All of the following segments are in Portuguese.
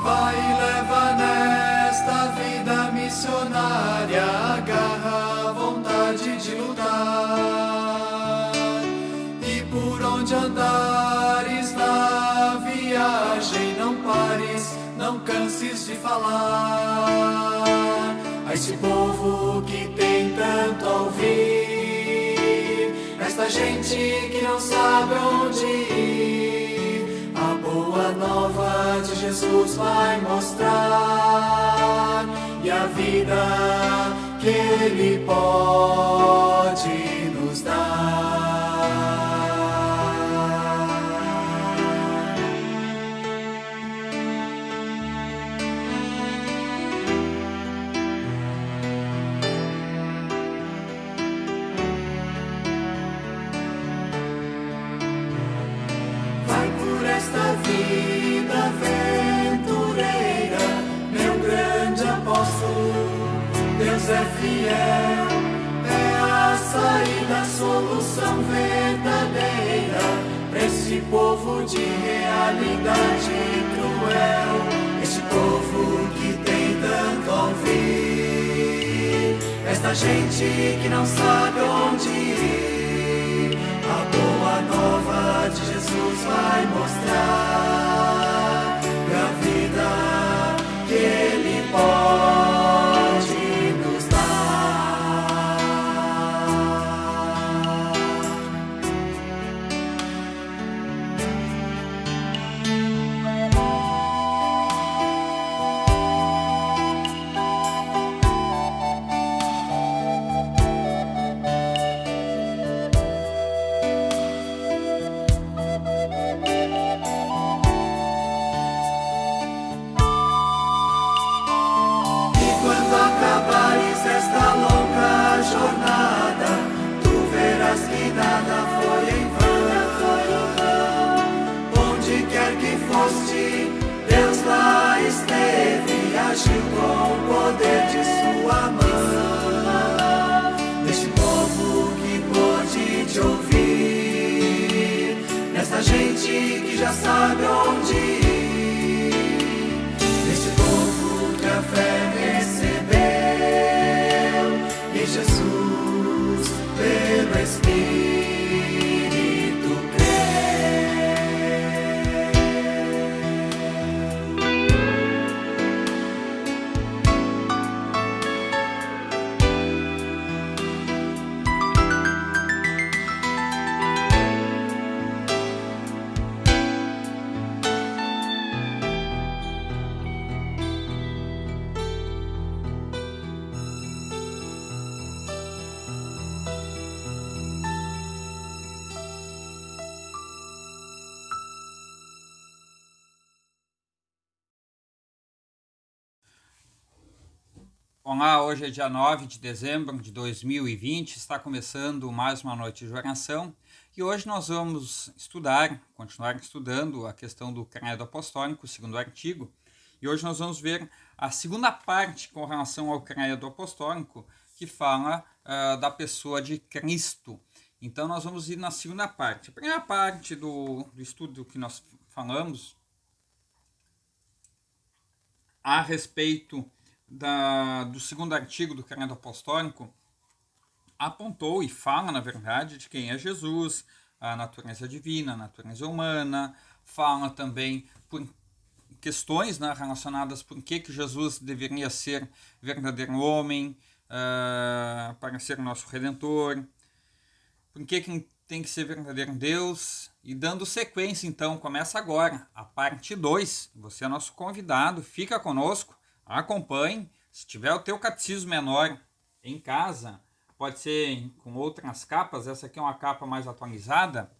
Vai e leva nesta vida missionária a garra, a vontade de lutar. E por onde andares na viagem, não pares, não canses de falar a esse povo que tem tanto a ouvir, esta gente que não sabe onde ir. A boa nova de Jesus vai mostrar, e a vida que Ele pode nos dar. Vai por esta vida aventureira, meu grande apóstolo. Deus é fiel, é a saída, a solução verdadeira para esse povo de realidade cruel, este povo que tem tanto a ouvir, esta gente que não sabe onde ir. A boa nova de Jesus vai mostrar, e a vida que Ele pode nos dar. E quando acabares esta longa jornada, tu verás que nada foi em vão. Onde quer que foste, Deus lá esteve e agiu com o poder de sua mão. Neste povo que pôde te ouvir, nesta gente que já sabe onde ir, neste povo que a fé recebeu em Jesus pelo Espírito crê. Olá, hoje é dia 9 de dezembro de 2020, está começando mais uma noite de oração e hoje nós vamos continuar estudando a questão do credo apostólico, o segundo artigo, e hoje nós vamos ver a segunda parte com relação ao credo apostólico, que fala da pessoa de Cristo. Então nós vamos ir na segunda parte. A primeira parte do estudo que nós falamos a respeito do segundo artigo do credo apostólico apontou e fala, na verdade, de quem é Jesus, a natureza divina, a natureza humana, fala também por questões, né, relacionadas por que Jesus deveria ser verdadeiro homem, para ser nosso Redentor, por que tem que ser verdadeiro Deus, e dando sequência, então, começa agora a parte 2, você é nosso convidado, fica conosco, acompanhe, se tiver o teu catecismo menor em casa, pode ser com outras capas, essa aqui é uma capa mais atualizada,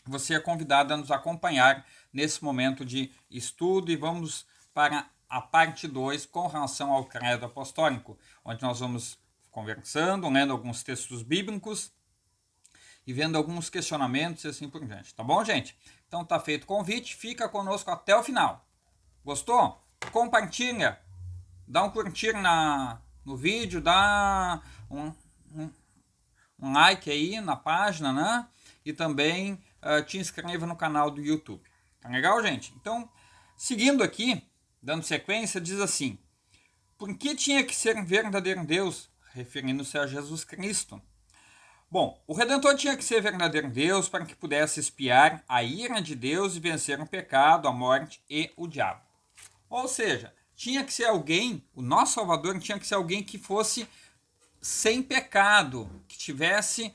você é convidado a nos acompanhar nesse momento de estudo e vamos para a parte 2 com relação ao credo apostólico, onde nós vamos conversando, lendo alguns textos bíblicos e vendo alguns questionamentos e assim por diante. Tá bom, gente? Então tá feito o convite, fica conosco até o final. Gostou? Compartilha, dá um curtir no vídeo, dá um like aí na página, né? E também te inscreva no canal do YouTube. Tá legal, gente? Então, seguindo aqui, dando sequência, diz assim: por que tinha que ser um verdadeiro Deus? Referindo-se a Jesus Cristo. Bom, o Redentor tinha que ser verdadeiro Deus para que pudesse expiar a ira de Deus e vencer o pecado, a morte e o diabo. Ou seja, tinha que ser alguém, o nosso Salvador tinha que ser alguém que fosse sem pecado, que tivesse,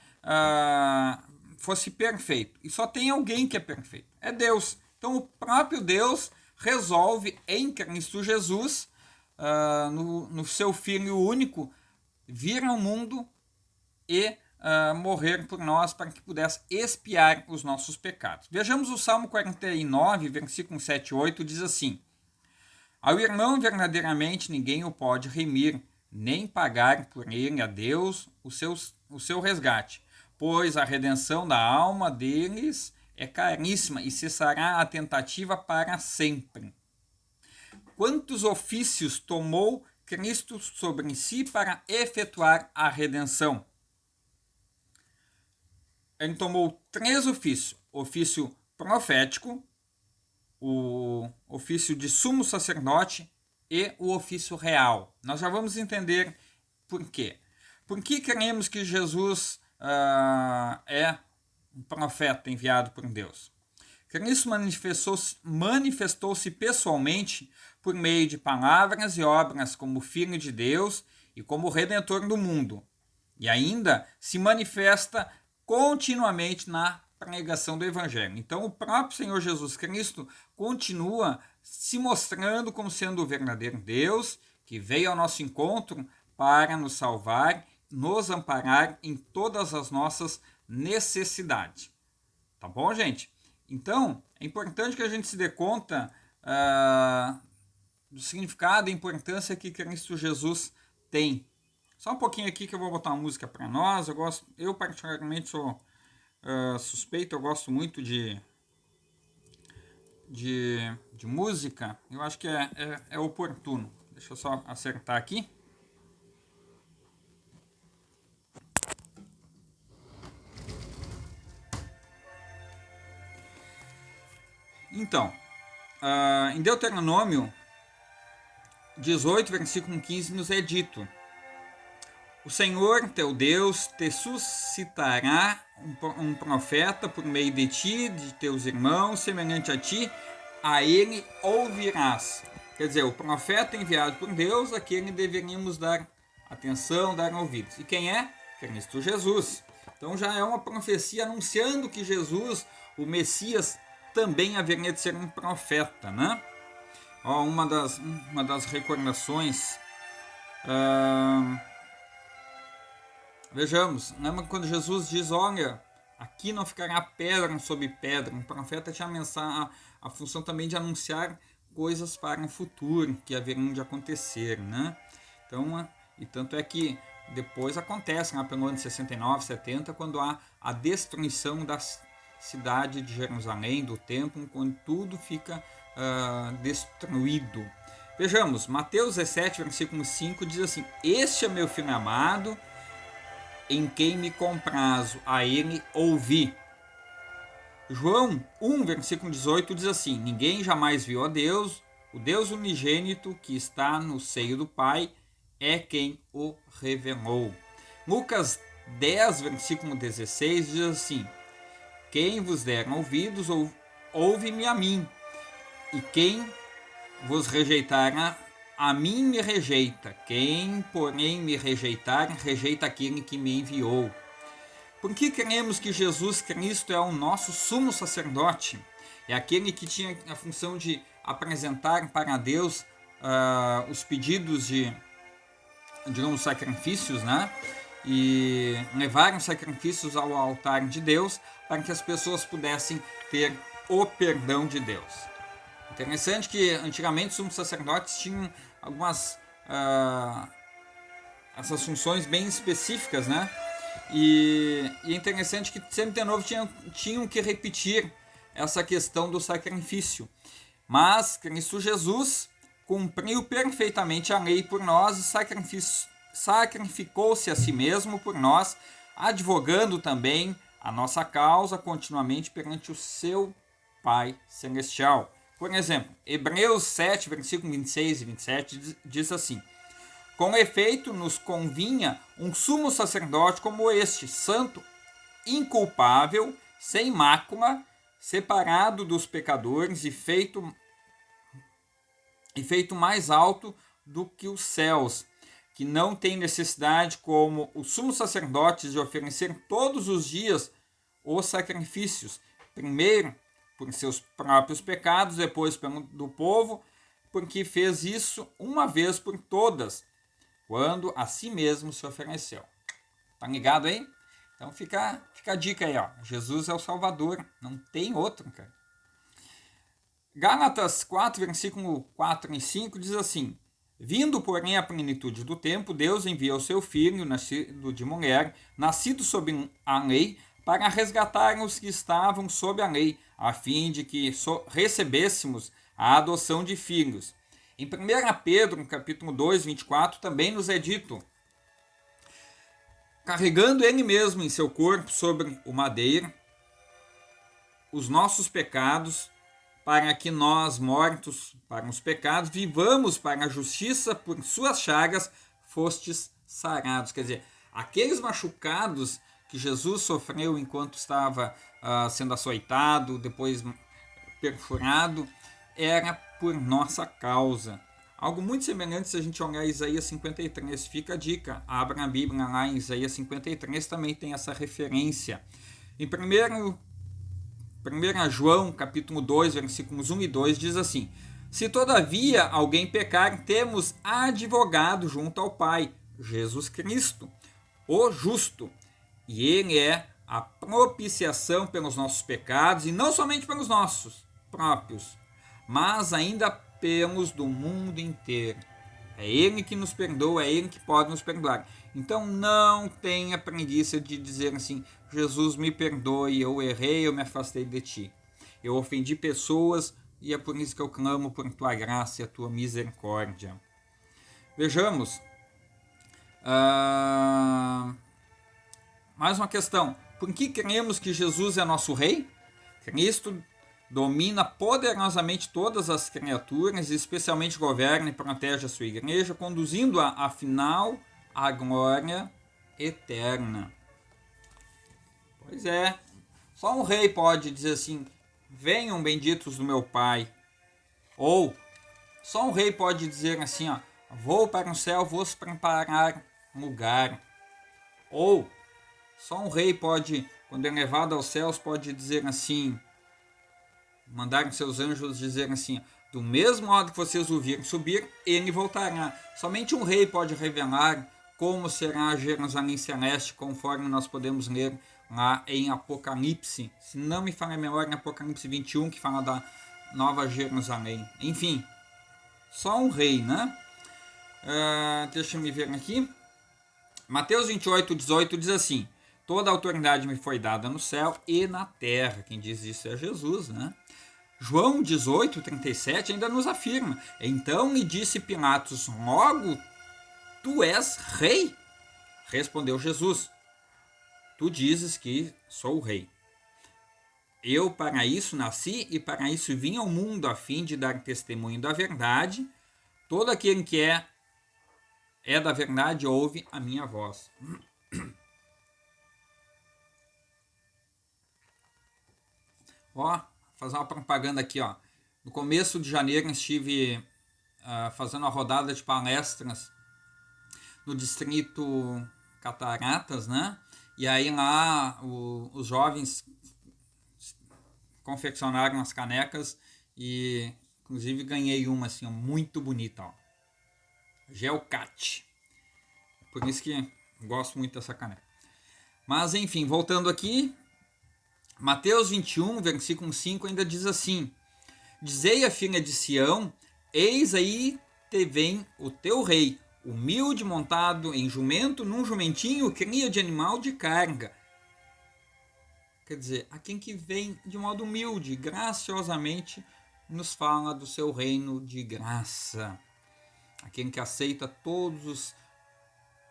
fosse perfeito. E só tem alguém que é perfeito, é Deus. Então o próprio Deus resolve em Cristo Jesus, no seu Filho único, vir ao mundo e morrer por nós para que pudesse expiar os nossos pecados. Vejamos o Salmo 49, versículo 7 e 8, diz assim: ao irmão verdadeiramente ninguém o pode remir, nem pagar por ele a Deus o seu resgate, pois a redenção da alma deles é caríssima e cessará a tentativa para sempre. Quantos ofícios tomou Cristo sobre si para efetuar a redenção? Ele tomou 3 ofícios: ofício profético, o ofício de sumo sacerdote e o ofício real. Nós já vamos entender por quê. Por que queremos que Jesus é um profeta enviado por Deus? Cristo manifestou-se pessoalmente por meio de palavras e obras como Filho de Deus e como Redentor do mundo. E ainda se manifesta continuamente na pregação do Evangelho. Então o próprio Senhor Jesus Cristo continua se mostrando como sendo o verdadeiro Deus, que veio ao nosso encontro para nos salvar, nos amparar em todas as nossas necessidades. Tá bom, gente? Então, é importante que a gente se dê conta do significado e importância que Cristo Jesus tem. Só um pouquinho aqui que eu vou botar uma música para nós. Eu particularmente sou suspeito, eu gosto muito de música. Eu acho que é oportuno. Deixa eu só acertar aqui. Então, em Deuteronômio 18, versículo 15, nos é dito: o Senhor teu Deus te suscitará um profeta por meio de ti, de teus irmãos, semelhante a ti, a ele ouvirás. Quer dizer, o profeta enviado por Deus, a quem deveríamos dar atenção, dar ouvidos. E quem é? Cristo Jesus. Então já é uma profecia anunciando que Jesus, o Messias, também haveria de ser um profeta, né? Uma das recordações. Vejamos, lembra quando Jesus diz: olha, aqui não ficará pedra sobre pedra. O profeta tinha a função também de anunciar coisas para o futuro que haveriam de acontecer, né? Então, e tanto é que depois acontece, lá pelo ano 69, 70, quando há a destruição da cidade de Jerusalém, do templo, quando tudo fica destruído. Vejamos, Mateus 17, versículo 5 diz assim: este é meu filho amado, em quem me comprazo, a ele ouvi. João 1, versículo 18 diz assim: ninguém jamais viu a Deus, o Deus unigênito que está no seio do Pai é quem o revelou. Lucas 10, versículo 16, diz assim: quem vos der ouvidos, ouve-me a mim, e quem vos rejeitar a mim me rejeita. Quem, porém, me rejeitar, rejeita aquele que me enviou. Por que cremos que Jesus Cristo é o nosso sumo sacerdote? É aquele que tinha a função de apresentar para Deus os pedidos de, digamos, sacrifícios, né? E levar os sacrifícios ao altar de Deus para que as pessoas pudessem ter o perdão de Deus. Interessante que antigamente os sumos sacerdotes tinham algumas essas funções bem específicas, né? E é interessante que sempre de novo tinham que repetir essa questão do sacrifício. Mas Cristo Jesus cumpriu perfeitamente a lei por nós e sacrificou-se a si mesmo por nós, advogando também a nossa causa continuamente perante o seu Pai Celestial. Por exemplo, Hebreus 7, versículo 26 e 27 diz assim: com efeito, nos convinha um sumo sacerdote como este, santo, inculpável, sem mácula, separado dos pecadores e feito mais alto do que os céus, que não tem necessidade, como os sumos sacerdotes, de oferecer todos os dias os sacrifícios, primeiro por seus próprios pecados, depois do povo, porque fez isso uma vez por todas, quando a si mesmo se ofereceu. Tá ligado aí? Então fica a dica aí, ó. Jesus é o Salvador, não tem outro, cara. Gálatas 4, versículo 4 e 5 diz assim: vindo, porém, a plenitude do tempo, Deus enviou seu Filho, nascido de mulher, nascido sob a lei, para resgatar os que estavam sob a lei, a fim de que recebêssemos a adoção de filhos. Em 1 Pedro, capítulo 2, 24, também nos é dito: carregando ele mesmo em seu corpo sobre o madeiro os nossos pecados, para que nós, mortos para os pecados, vivamos para a justiça, por suas chagas fostes sarados. Quer dizer, aqueles machucados que Jesus sofreu enquanto estava sendo açoitado, depois perfurado, era por nossa causa. Algo muito semelhante se a gente olhar Isaías 53. Fica a dica, abra a Bíblia lá em Isaías 53, também tem essa referência. Em 1 João, capítulo 2, versículos 1 e 2, diz assim: se todavia alguém pecar, temos advogado junto ao Pai, Jesus Cristo, o justo, e ele é a propiciação pelos nossos pecados, e não somente pelos nossos próprios, mas ainda pelos do mundo inteiro. É ele que nos perdoa, é ele que pode nos perdoar. Então não tenha preguiça de dizer assim: Jesus, me perdoe, eu errei, eu me afastei de ti. Eu ofendi pessoas e é por isso que eu clamo por tua graça e a tua misericórdia. Vejamos. Mais uma questão. Por que cremos que Jesus é nosso rei? Cristo domina poderosamente todas as criaturas, e especialmente governa e protege a sua igreja, conduzindo-a, afinal, à glória eterna. Pois é, só um rei pode dizer assim: venham benditos do meu Pai. Ou, só um rei pode dizer assim, ó: vou para o céu, vos preparar lugar. Ou, só um rei pode, quando é levado aos céus, pode dizer assim, mandar seus anjos dizer assim: do mesmo modo que vocês o viram subir, ele voltará. Somente um rei pode revelar como será Jerusalém celeste, conforme nós podemos ler lá em Apocalipse. Se não me falha a memória, em Apocalipse 21, que fala da Nova Jerusalém. Enfim, só um rei, né? Deixa eu ver aqui. Mateus 28, 18 diz assim: toda a autoridade me foi dada no céu e na terra. Quem diz isso é Jesus, né? João 18, 37 ainda nos afirma: então lhe disse Pilatos: logo tu és rei? Respondeu Jesus: tu dizes que sou o rei. Eu para isso nasci e para isso vim ao mundo, a fim de dar testemunho da verdade. Todo aquele que é da verdade ouve a minha voz. Ó, fazer uma propaganda aqui, ó. No começo de janeiro estive fazendo a rodada de palestras no distrito Cataratas, né? E aí lá os jovens confeccionaram as canecas e inclusive ganhei uma assim, ó, muito bonita, ó. Geocat. Por isso que gosto muito dessa caneca. Mas enfim, voltando aqui, Mateus 21, versículo 5 ainda diz assim: Dizei à filha de Sião, eis aí te vem o teu rei, humilde montado em jumento, num jumentinho, cria de animal de carga. Quer dizer, a quem que vem de modo humilde, graciosamente, nos fala do seu reino de graça. Aquele que aceita todos os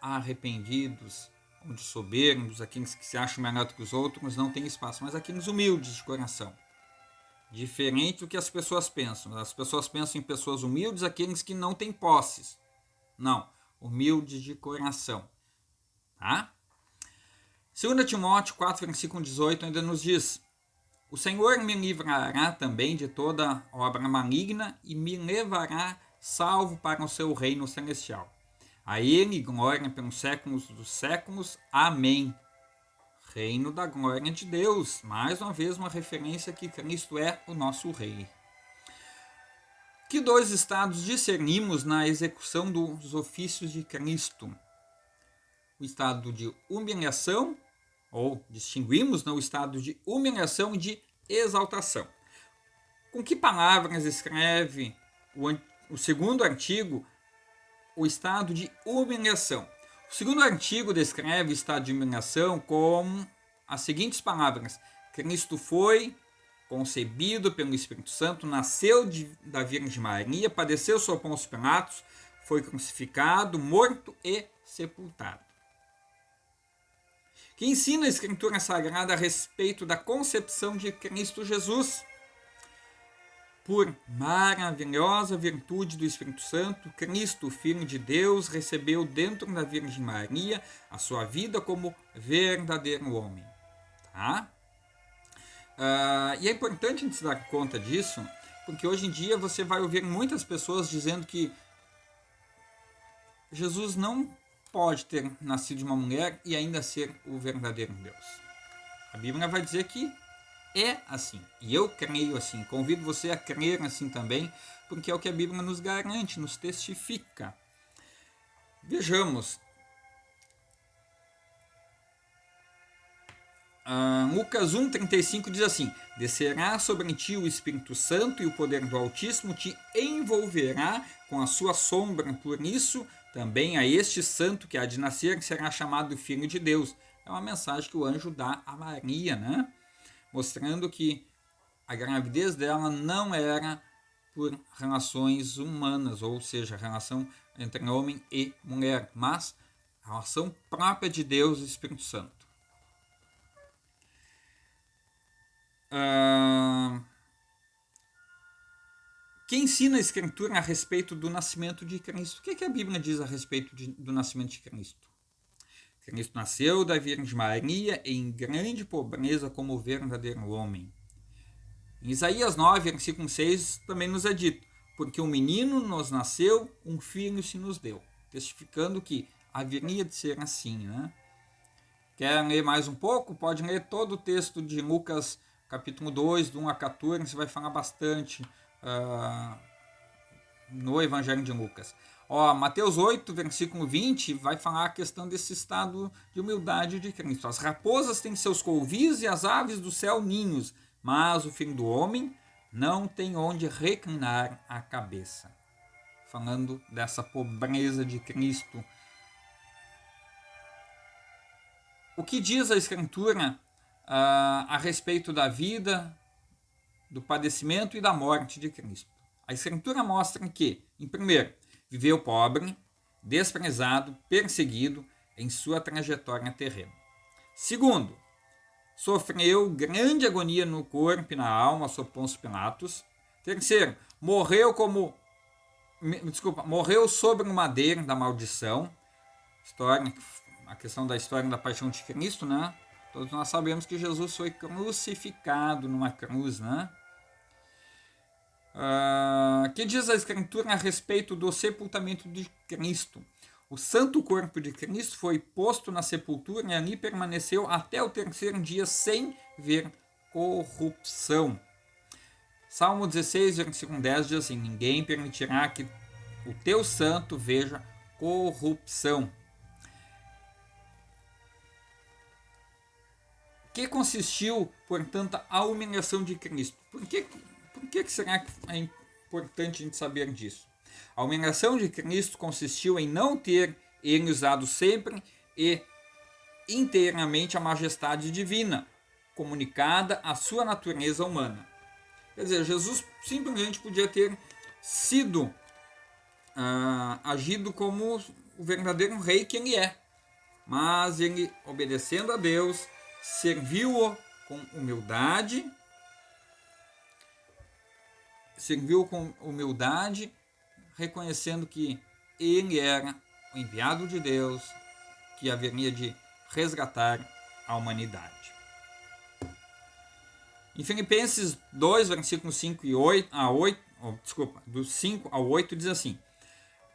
arrependidos, onde soberbos, aqueles que se acham melhor do que os outros, não tem espaço, mas aqueles humildes de coração. Diferente do que as pessoas pensam. As pessoas pensam em pessoas humildes, aqueles que não têm posses. Não, humildes de coração. Tá? 2 Timóteo 4, versículo 18 ainda nos diz: O Senhor me livrará também de toda obra maligna e me levará salvo para o seu reino celestial. A ele glória pelos séculos dos séculos. Amém. Reino da glória de Deus. Mais uma vez uma referência que Cristo é o nosso rei. Que dois estados discernimos na execução dos ofícios de Cristo? O estado de humilhação, ou distinguimos o estado de humilhação e de exaltação. Com que palavras escreve o segundo artigo o estado de humilhação? O segundo artigo descreve o estado de humilhação com as seguintes palavras: Cristo foi concebido pelo Espírito Santo, nasceu da Virgem Maria, padeceu sob Pôncio Pilatos, foi crucificado, morto e sepultado. Que ensina a Escritura Sagrada a respeito da concepção de Cristo Jesus? Por maravilhosa virtude do Espírito Santo, Cristo, Filho de Deus, recebeu dentro da Virgem Maria a sua vida como verdadeiro homem. Tá? E é importante a gente se dar conta disso, porque hoje em dia você vai ouvir muitas pessoas dizendo que Jesus não pode ter nascido de uma mulher e ainda ser o verdadeiro Deus. A Bíblia vai dizer que é assim, e eu creio assim, convido você a crer assim também, porque é o que a Bíblia nos garante, nos testifica. Vejamos, Lucas 1,35 diz assim: Descerá sobre ti o Espírito Santo e o poder do Altíssimo te envolverá com a sua sombra, por isso também a este santo que há de nascer será chamado Filho de Deus. É uma mensagem que o anjo dá a Maria, né? Mostrando que a gravidez dela não era por relações humanas, ou seja, relação entre homem e mulher, mas a relação própria de Deus e Espírito Santo. Que ensina a Escritura a respeito do nascimento de Cristo? O que a Bíblia diz a respeito do nascimento de Cristo? Cristo nasceu da Virgem Maria em grande pobreza como verdadeiro homem. Em Isaías 9, versículo 6, também nos é dito: Porque um menino nos nasceu, um filho se nos deu. Testificando que haveria de ser assim, né? Quer ler mais um pouco? Pode ler todo o texto de Lucas, capítulo 2, do 1 a 14, você vai falar bastante no Evangelho de Lucas. Mateus 8, versículo 20, vai falar a questão desse estado de humildade de Cristo. As raposas têm seus covis e as aves do céu ninhos, mas o Filho do Homem não tem onde reclinar a cabeça. Falando dessa pobreza de Cristo. O que diz a Escritura a respeito da vida, do padecimento e da morte de Cristo? A Escritura mostra que, em primeiro, viveu pobre, desprezado, perseguido em sua trajetória terrena. Segundo, sofreu grande agonia no corpo e na alma sob Pôncio Pilatos. Terceiro, morreu sobre o madeiro da maldição. A questão da história da paixão de Cristo, né? Todos nós sabemos que Jesus foi crucificado numa cruz, né? Que diz a Escritura a respeito do sepultamento de Cristo? O santo corpo de Cristo foi posto na sepultura e ali permaneceu até o terceiro dia sem ver corrupção. Salmo 16, versículo 10 diz assim: ninguém permitirá que o teu santo veja corrupção. Que consistiu, portanto, a humilhação de Cristo? Por que será que é importante a gente saber disso? A humilhação de Cristo consistiu em não ter ele usado sempre e inteiramente a majestade divina, comunicada à sua natureza humana. Quer dizer, Jesus simplesmente podia ter sido agido como o verdadeiro rei que ele é, mas ele, obedecendo a Deus, serviu-o com humildade, reconhecendo que ele era o enviado de Deus, que haveria de resgatar a humanidade. Em Filipenses 2, versículos 5 a 8, do 5 ao 8, diz assim: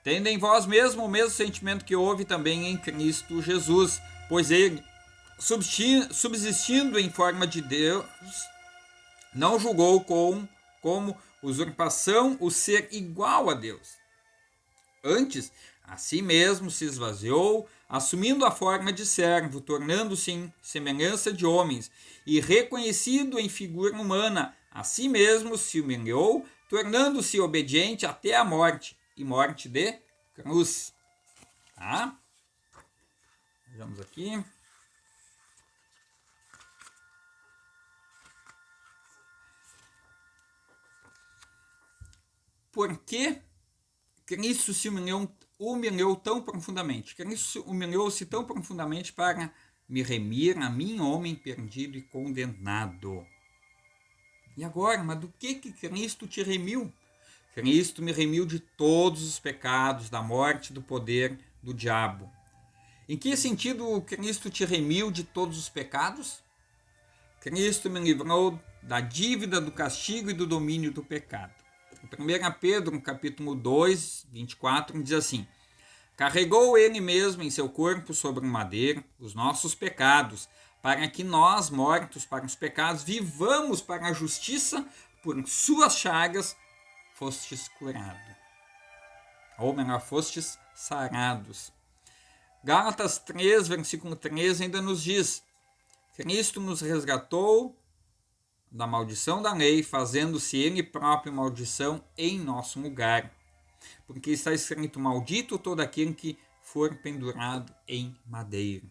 tendo em vós mesmo o mesmo sentimento que houve também em Cristo Jesus, pois ele, subsistindo em forma de Deus, não julgou como usurpação o ser igual a Deus. Antes, a si mesmo se esvaziou, assumindo a forma de servo, tornando-se em semelhança de homens, e reconhecido em figura humana, a si mesmo se humilhou, tornando-se obediente até a morte, e morte de cruz. Tá? Vejamos aqui. Por que Cristo se humilhou tão profundamente? Cristo humilhou-se tão profundamente para me remir a mim, homem perdido e condenado. E agora, mas do que Cristo te remiu? Cristo me remiu de todos os pecados, da morte, do poder do diabo. Em que sentido Cristo te remiu de todos os pecados? Cristo me livrou da dívida, do castigo e do domínio do pecado. Em 1 Pedro, no capítulo 2, 24, diz assim: carregou ele mesmo em seu corpo sobre o madeiro os nossos pecados, para que nós, mortos para os pecados, vivamos para a justiça, por suas chagas fostes curados. Ou melhor, fostes sarados. Gálatas 3, versículo 13 ainda nos diz: Cristo nos resgatou da maldição da lei, fazendo-se ele próprio maldição em nosso lugar. Porque está escrito: maldito todo aquele que for pendurado em madeiro.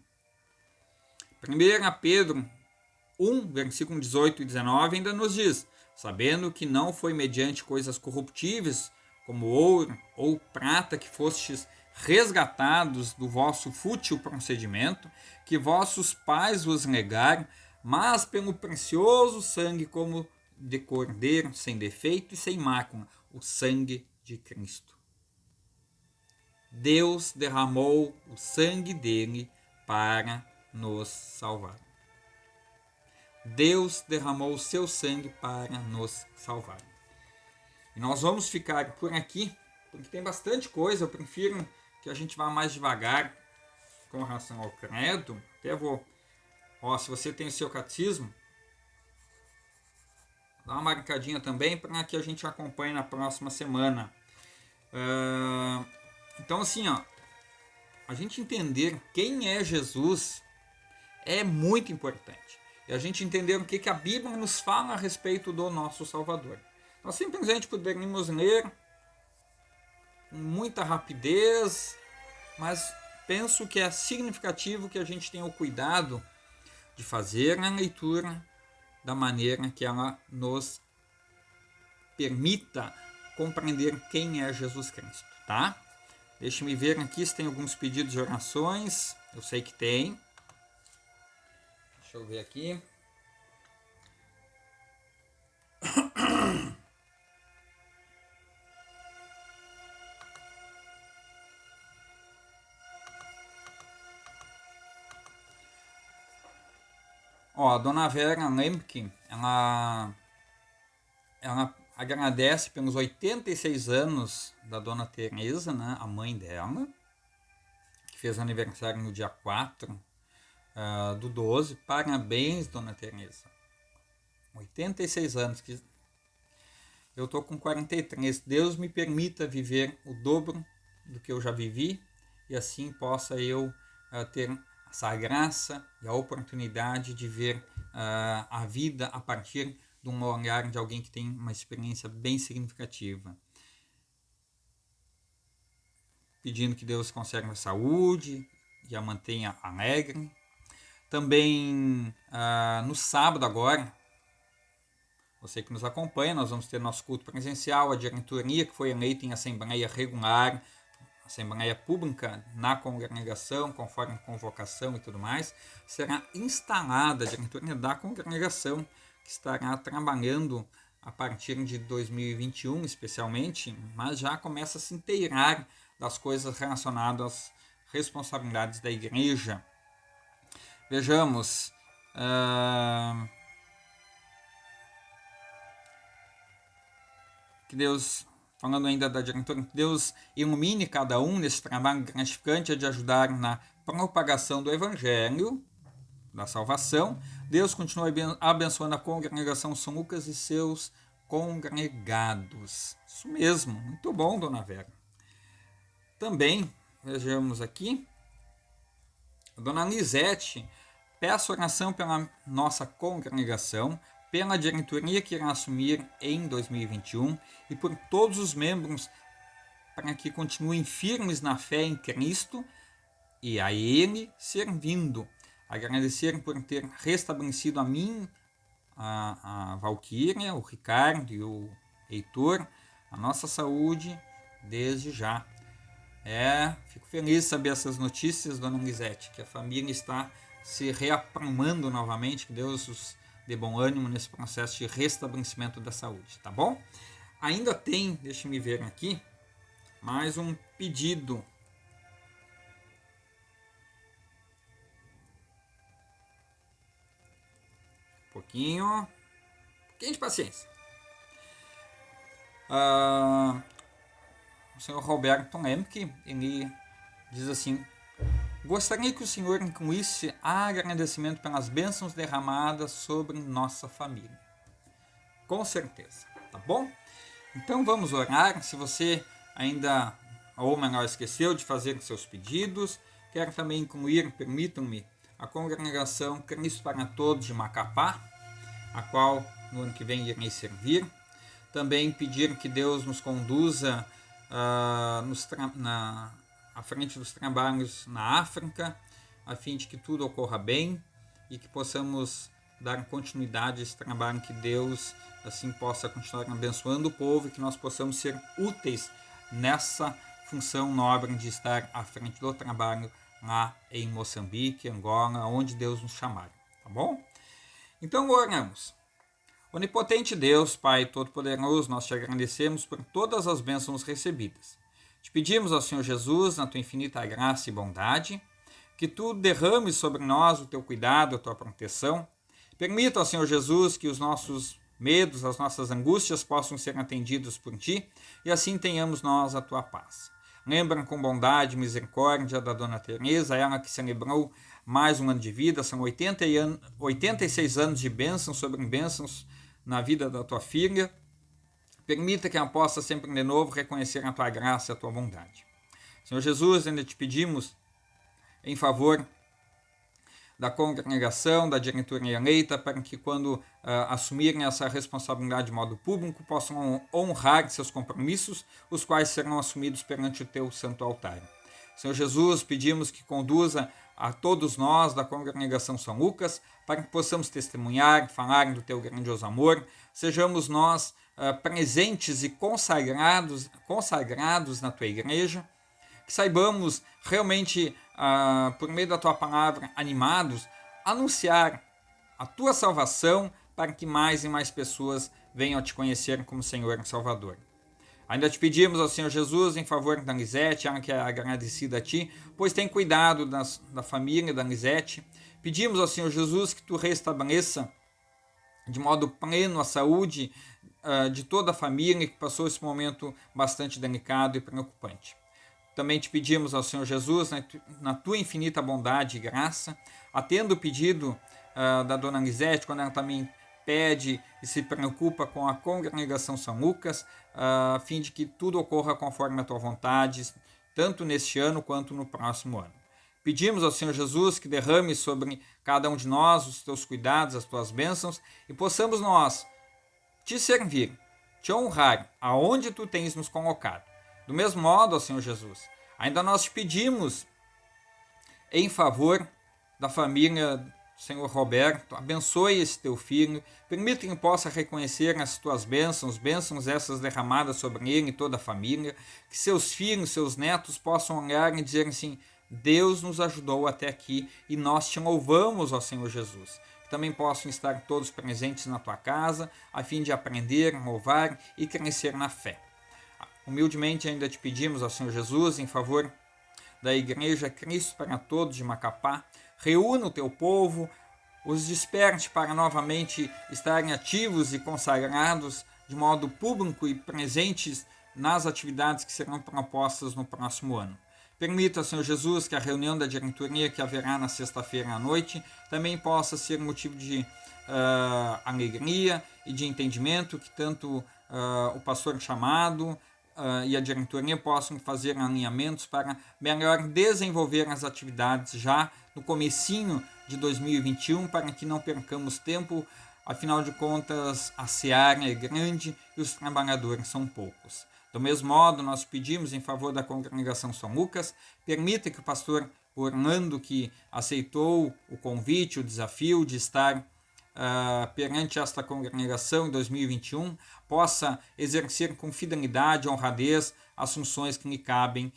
1 Pedro 1, versículo 18 e 19 ainda nos diz: sabendo que não foi mediante coisas corruptíveis, como ouro ou prata, que fostes resgatados do vosso fútil procedimento, que vossos pais vos negaram, mas pelo precioso sangue como de cordeiro, sem defeito e sem mácula, o sangue de Cristo. Deus derramou o sangue dele para nos salvar. Deus derramou o seu sangue para nos salvar. E nós vamos ficar por aqui, porque tem bastante coisa. Eu prefiro que a gente vá mais devagar com relação ao credo. Até vou... se você tem o seu catecismo, dá uma marcadinha também para que a gente acompanhe na próxima semana. Então assim, a gente entender quem é Jesus é muito importante. E a gente entender o que a Bíblia nos fala a respeito do nosso Salvador. Nós simplesmente poderíamos ler com muita rapidez, mas penso que é significativo que a gente tenha o cuidado de fazer a leitura da maneira que ela nos permita compreender quem é Jesus Cristo, tá? Deixe-me ver aqui se tem alguns pedidos de orações. Eu sei que tem. Deixa eu ver aqui. A dona Vera Lemke, ela agradece pelos 86 anos da dona Teresa, né, a mãe dela, que fez aniversário no dia 4/12. Parabéns, dona Teresa. 86 anos. Eu tô com 43. Deus me permita viver o dobro do que eu já vivi e assim possa eu ter essa graça e a oportunidade de ver a vida a partir de um olhar de alguém que tem uma experiência bem significativa. Pedindo que Deus conserve a saúde e a mantenha alegre. Também no sábado agora, você que nos acompanha, nós vamos ter nosso culto presencial, a diretoria que foi eleita em assembleia regular, assembleia pública na congregação, conforme convocação e tudo mais, será instalada a diretoria da congregação, que estará trabalhando a partir de 2021 especialmente, mas já começa a se inteirar das coisas relacionadas às responsabilidades da igreja. Vejamos, que Deus, falando ainda da diretoria, que Deus ilumine cada um nesse trabalho gratificante de ajudar na propagação do Evangelho, da salvação. Deus continua abençoando a congregação São Lucas e seus congregados. Isso mesmo, muito bom, dona Vera. Também, vejamos aqui, a dona Lisete, peço oração pela nossa congregação, pela diretoria que irá assumir em 2021 e por todos os membros para que continuem firmes na fé em Cristo e a Ele servindo. Agradecer por ter restabelecido a mim, a Valquíria, o Ricardo e o Heitor, a nossa saúde desde já. Fico feliz de saber essas notícias, dona Lisete, que a família está se reaprumando novamente, que Deus os dê bom ânimo nesse processo de restabelecimento da saúde, tá bom? Ainda tem, deixa-me ver aqui, mais um pedido. Um pouquinho de paciência. O senhor Roberto Lemke, ele diz assim: gostaria que o senhor incluísse agradecimento pelas bênçãos derramadas sobre nossa família. Com certeza, tá bom? Então vamos orar. Se você ainda, ou melhor, esqueceu de fazer seus pedidos, quero também incluir, permitam-me, a congregação Cristo para Todos de Macapá, a qual no ano que vem irei servir. Também pedir que Deus nos conduza à frente dos trabalhos na África, a fim de que tudo ocorra bem e que possamos dar continuidade a esse trabalho, que Deus assim possa continuar abençoando o povo e que nós possamos ser úteis nessa função nobre de estar à frente do trabalho lá em Moçambique, Angola, onde Deus nos chamar, tá bom? Então oramos. Onipotente Deus, Pai Todo-Poderoso, nós te agradecemos por todas as bênçãos recebidas. Te pedimos ao Senhor Jesus, na tua infinita graça e bondade, que tu derrames sobre nós o teu cuidado, a tua proteção. Permita ao Senhor Jesus que os nossos medos, as nossas angústias possam ser atendidos por ti e assim tenhamos nós a tua paz. Lembra com bondade e misericórdia da dona Teresa, ela que celebrou mais um ano de vida, são 86 anos de bênçãos sobre bênçãos na vida da tua filha. Permita que ela possa sempre de novo reconhecer a tua graça e a tua bondade. Senhor Jesus, ainda te pedimos em favor da congregação, da diretoria eleita, para que quando assumirem essa responsabilidade de modo público, possam honrar seus compromissos, os quais serão assumidos perante o teu santo altar. Senhor Jesus, pedimos que conduza a todos nós da congregação São Lucas, para que possamos testemunhar, falar do teu grandioso amor, sejamos nós presentes e consagrados na tua igreja, que saibamos realmente, por meio da tua palavra, animados, anunciar a tua salvação para que mais e mais pessoas venham a te conhecer como Senhor e Salvador. Ainda te pedimos ao Senhor Jesus em favor da Lisete, ela que é agradecida a Ti, pois tem cuidado da família da Lisete. Pedimos ao Senhor Jesus que Tu restabeleça de modo pleno a saúde de toda a família que passou esse momento bastante delicado e preocupante. Também te pedimos ao Senhor Jesus, na Tua infinita bondade e graça, atenda o pedido da Dona Lisete, quando ela também pede e se preocupa com a congregação São Lucas, a fim de que tudo ocorra conforme a Tua vontade, tanto neste ano quanto no próximo ano. Pedimos ao Senhor Jesus que derrame sobre cada um de nós os Teus cuidados, as Tuas bênçãos, e possamos nós Te servir, Te honrar, aonde Tu tens nos colocado. Do mesmo modo, ó Senhor Jesus, ainda nós Te pedimos em favor da família Senhor Roberto, abençoe esse Teu filho, permita que ele possa reconhecer as Tuas bênçãos essas derramadas sobre ele e toda a família, que seus filhos, seus netos possam olhar e dizer assim: Deus nos ajudou até aqui e nós Te louvamos, ó Senhor Jesus. Que também possam estar todos presentes na Tua casa, a fim de aprender, louvar e crescer na fé. Humildemente ainda Te pedimos, ó Senhor Jesus, em favor da Igreja Cristo para Todos de Macapá, reúna o Teu povo, os desperte para novamente estarem ativos e consagrados de modo público e presentes nas atividades que serão propostas no próximo ano. Permita, Senhor Jesus, que a reunião da diretoria que haverá na sexta-feira à noite também possa ser motivo de alegria e de entendimento, que tanto o pastor chamado e a diretoria possam fazer alinhamentos para melhor desenvolver as atividades já no comecinho de 2021, para que não percamos tempo, afinal de contas a seara é grande e os trabalhadores são poucos. Do mesmo modo, nós pedimos em favor da congregação São Lucas, permita que o pastor Orlando, que aceitou o convite, o desafio de estar perante esta congregação em 2021, possa exercer com fidelidade e honradez as funções que lhe cabem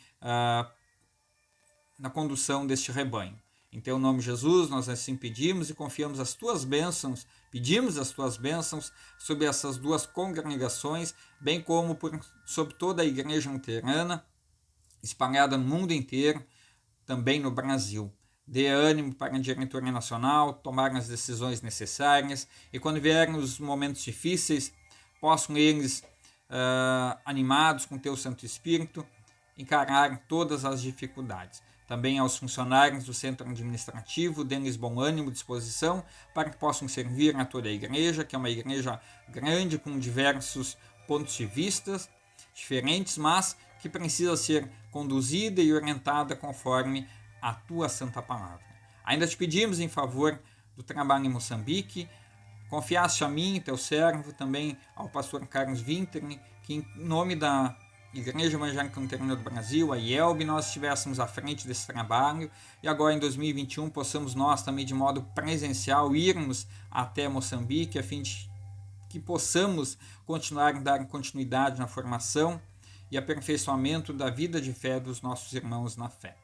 na condução deste rebanho. Em Teu nome, Jesus, nós assim pedimos e confiamos as Tuas bênçãos, pedimos as Tuas bênçãos sobre essas duas congregações, bem como sobre toda a Igreja Luterana, espalhada no mundo inteiro, também no Brasil. Dê ânimo para a diretoria nacional tomar as decisões necessárias e quando vierem os momentos difíceis, possam eles, animados com Teu Santo Espírito, encarar todas as dificuldades. Também aos funcionários do centro administrativo, dê-lhes bom ânimo e disposição para que possam servir a toda a igreja, que é uma igreja grande com diversos pontos de vista diferentes, mas que precisa ser conduzida e orientada conforme a Tua Santa Palavra. Ainda Te pedimos em favor do trabalho em Moçambique, confiaste a mim, Teu servo, também ao pastor Carlos Winter, que em nome da Igreja Evangélica Luterana do Brasil, a IELB, nós estivéssemos à frente desse trabalho e agora em 2021 possamos nós também de modo presencial irmos até Moçambique a fim de que possamos dar continuidade na formação e aperfeiçoamento da vida de fé dos nossos irmãos na fé.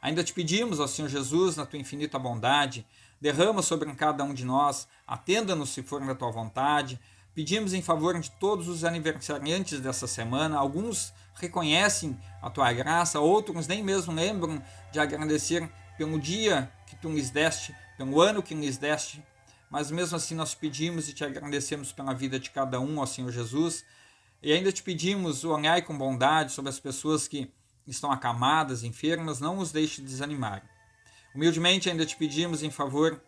Ainda Te pedimos, ó Senhor Jesus, na Tua infinita bondade, derrama sobre cada um de nós, atenda-nos se for da Tua vontade. Pedimos em favor de todos os aniversariantes dessa semana. Alguns reconhecem a Tua graça, outros nem mesmo lembram de agradecer pelo dia que Tu lhes deste, pelo ano que lhes deste. Mas mesmo assim nós pedimos e Te agradecemos pela vida de cada um, ó Senhor Jesus. E ainda Te pedimos, olhai com bondade sobre as pessoas que estão acamadas, enfermas, não os deixe desanimar. Humildemente ainda Te pedimos em favor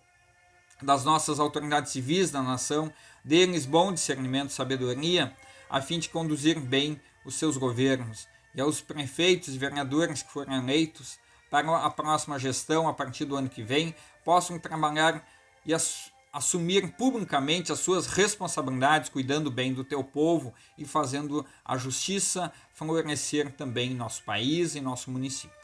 das nossas autoridades civis da nação, dê-lhes bom discernimento e sabedoria, a fim de conduzir bem os seus governos, e aos prefeitos e vereadores que forem eleitos para a próxima gestão, a partir do ano que vem, possam trabalhar e assumir publicamente as suas responsabilidades, cuidando bem do Teu povo e fazendo a justiça florescer também em nosso país e nosso município.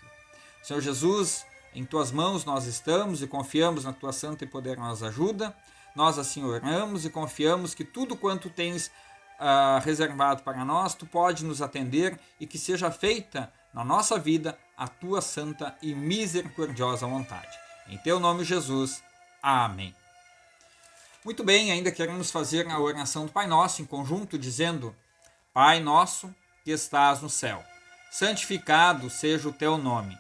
Senhor Jesus, em Tuas mãos nós estamos e confiamos na Tua santa e poderosa ajuda. Nós assim oramos e confiamos que tudo quanto Tens reservado para nós, Tu pode nos atender e que seja feita na nossa vida a Tua santa e misericordiosa vontade. Em Teu nome, Jesus. Amém. Muito bem, ainda queremos fazer a oração do Pai Nosso em conjunto, dizendo: Pai nosso, que estás no céu. Santificado seja o teu nome.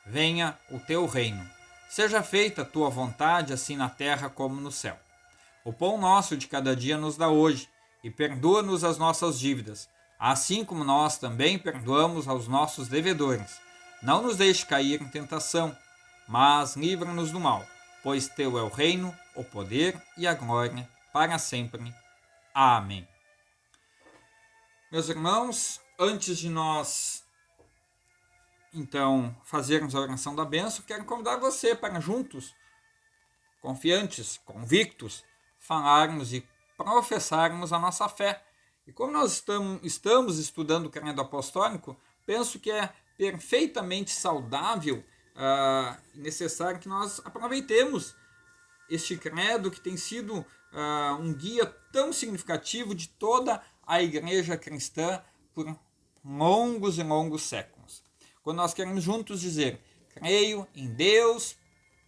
Venha o teu reino. Seja feita a tua vontade, assim na terra como no céu. O pão nosso de cada dia nos dá hoje, e perdoa-nos as nossas dívidas, assim como nós também perdoamos aos nossos devedores. Não nos deixe cair em tentação, mas livra-nos do mal, pois teu é o reino, o poder e a glória, para sempre. Amém. Meus irmãos, antes de nós, então, fazermos a oração da bênção, quero convidar você para juntos, confiantes, convictos, falarmos e professarmos a nossa fé. E como nós estamos estudando o credo apostólico, penso que é perfeitamente saudável e necessário que nós aproveitemos este credo que tem sido um guia tão significativo de toda a igreja cristã por longos e longos séculos. Quando nós queremos juntos dizer: creio em Deus,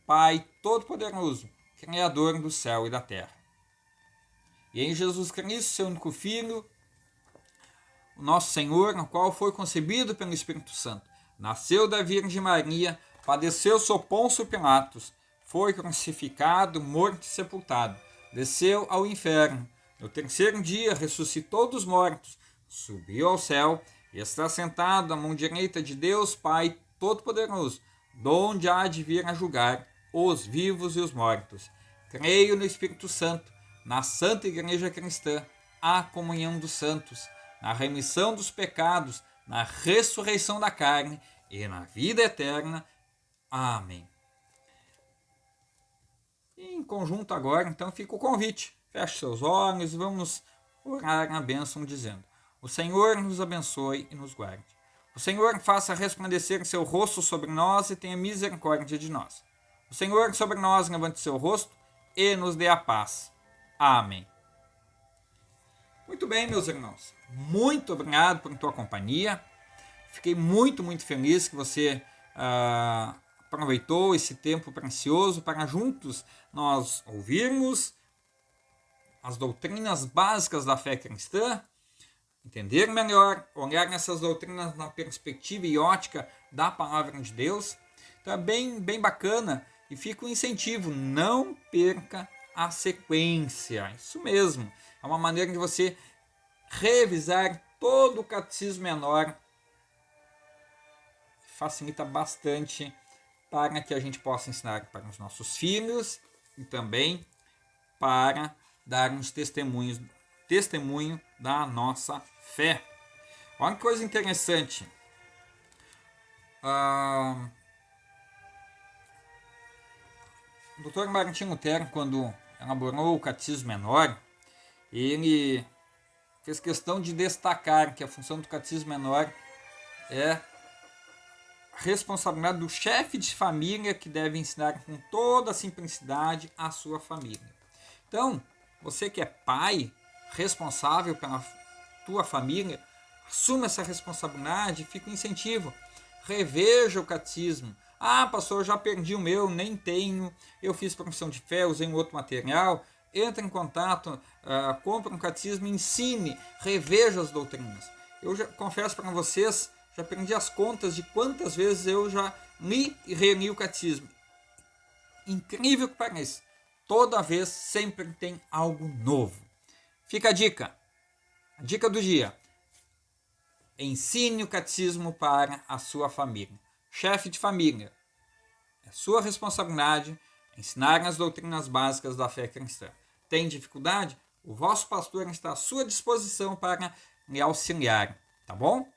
Pai Todo-Poderoso, Criador do céu e da terra, e em Jesus Cristo, seu único Filho, o nosso Senhor, no qual foi concebido pelo Espírito Santo, nasceu da Virgem Maria, padeceu sob Pôncio Pilatos, foi crucificado, morto e sepultado, desceu ao inferno, no terceiro dia ressuscitou dos mortos, subiu ao céu e está sentado à mão direita de Deus Pai Todo-Poderoso, donde há de vir a julgar os vivos e os mortos. Creio no Espírito Santo, na Santa Igreja Cristã, a comunhão dos santos, na remissão dos pecados, na ressurreição da carne e na vida eterna. Amém. E em conjunto agora, então, fica o convite. Feche seus olhos e vamos orar a bênção dizendo: o Senhor nos abençoe e nos guarde. O Senhor faça resplandecer seu rosto sobre nós e tenha misericórdia de nós. O Senhor sobre nós levante seu rosto e nos dê a paz. Amém. Muito bem, meus irmãos. Muito obrigado por tua companhia. Fiquei muito feliz que você aproveitou esse tempo precioso para juntos nós ouvirmos as doutrinas básicas da fé cristã, entender melhor, olhar nessas doutrinas na perspectiva e ótica da palavra de Deus. Então é bem bacana e fica um incentivo: não perca a sequência. Isso mesmo, é uma maneira de você revisar todo o catecismo menor. Facilita bastante para que a gente possa ensinar para os nossos filhos e também para darmos testemunho da nossa fé. Olha que coisa interessante. O Dr. Martim Lutero, quando elaborou o Catecismo Menor, ele fez questão de destacar que a função do Catecismo Menor é responsabilidade do chefe de família, que deve ensinar com toda a simplicidade a sua família. Então, você que é pai, responsável pela tua família, assuma essa responsabilidade, fica um incentivo. Reveja o catecismo. Ah, pastor, já perdi o meu, nem tenho, eu fiz profissão de fé, usei um outro material. Entre em contato, compre um catecismo, ensine, reveja as doutrinas. Eu já confesso para vocês, já perdi as contas de quantas vezes eu já li e reli o catecismo. Incrível que pareça, toda vez sempre tem algo novo. Fica a dica do dia: ensine o catecismo para a sua família. Chefe de família, é sua responsabilidade ensinar as doutrinas básicas da fé cristã. Tem dificuldade? O vosso pastor está à sua disposição para lhe auxiliar, tá bom?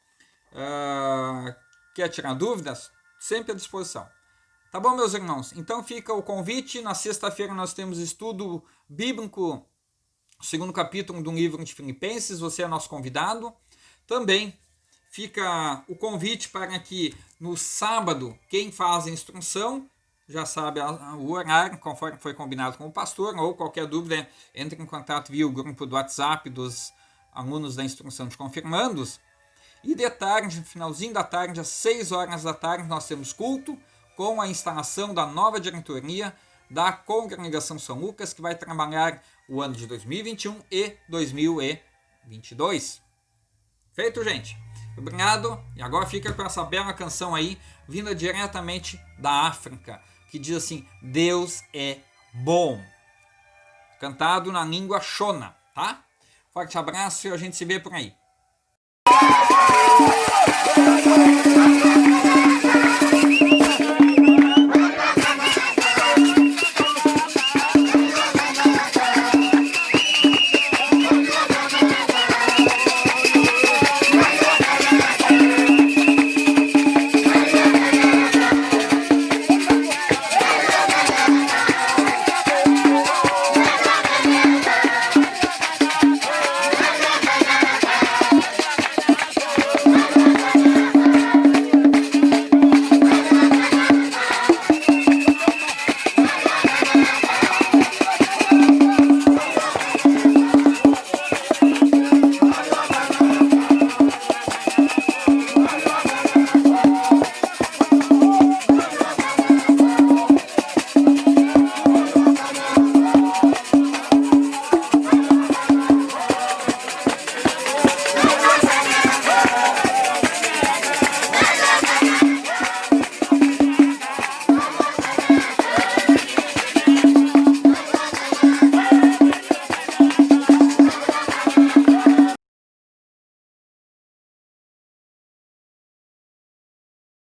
Quer tirar dúvidas? Sempre à disposição. Tá bom, meus irmãos? Então fica o convite. Na sexta-feira nós temos estudo bíblico, segundo capítulo do livro de Filipenses. Você é nosso convidado. Também fica o convite para que no sábado, quem faz a instrução já sabe o horário, conforme foi combinado com o pastor, ou qualquer dúvida, entre em contato via o grupo do WhatsApp dos alunos da instrução de confirmandos. E de tarde, no finalzinho da tarde, às 6 horas da tarde, nós temos culto com a instalação da nova diretoria da Congregação São Lucas, que vai trabalhar o ano de 2021 e 2022. Feito, gente? Obrigado, e agora fica com essa bela canção aí, vinda diretamente da África, que diz assim: Deus é bom. Cantado na língua Shona, tá? Forte abraço e a gente se vê por aí.